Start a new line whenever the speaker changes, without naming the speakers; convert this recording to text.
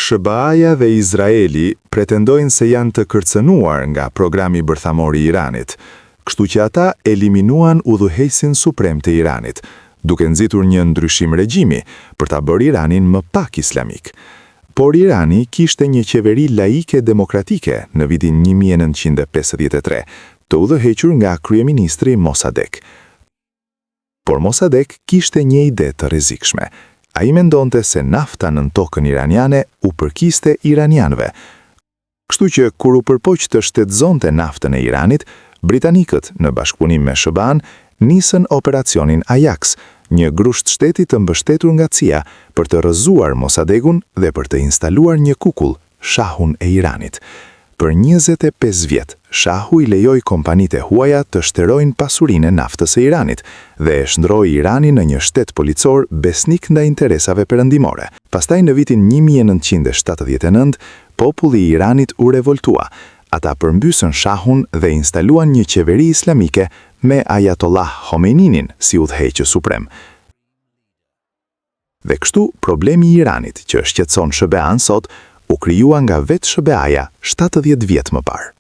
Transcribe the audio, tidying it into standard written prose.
SBA-ja dhe Izraeli pretendojnë se janë të kërcënuar nga programi bërthamor i Iranit, kështu që ata eliminuan udhëheqësin suprem të Iranit, duke nxitur një ndryshim regjimi për ta bërë Iranin më pak islamik. Por Irani kishte një qeveri laike demokratike në vitin 1953, të udhëhequr nga kryeministri Mossadegh. Por Mossadegh kishte një ide të rrezikshme. Ai mendonte se nafta në tokën iraniane u përkiste iranianëve. Kështu që kur u përpoq të shtetëzonte naftën e Iranit, britanikët në bashkëpunim me SBA-n nisën operacionin Ajax, një grusht shteti të mbështetur nga CIA për të rrëzuar Mossadeghun dhe për të instaluar një kukull, Shahun e Iranit. Për 25 vjet, Shahu i lejoi kompanitë e huaja të shterojnë pasurinë e naftës së Iranit dhe e shndroi Iranin në një shtet policor besnik ndaj interesave perëndimore. Pastaj në vitin 1979, populli i Iranit u revoltua. Ata përmbysën Shahun dhe instaluan një qeveri islamike me Ayatollah Khomeinin si udhëheqës suprem. Dhe kështu problemi i Iranit që shqetëson SBA-n sot u krijua nga vetë SBA-ja 70 vjet më parë.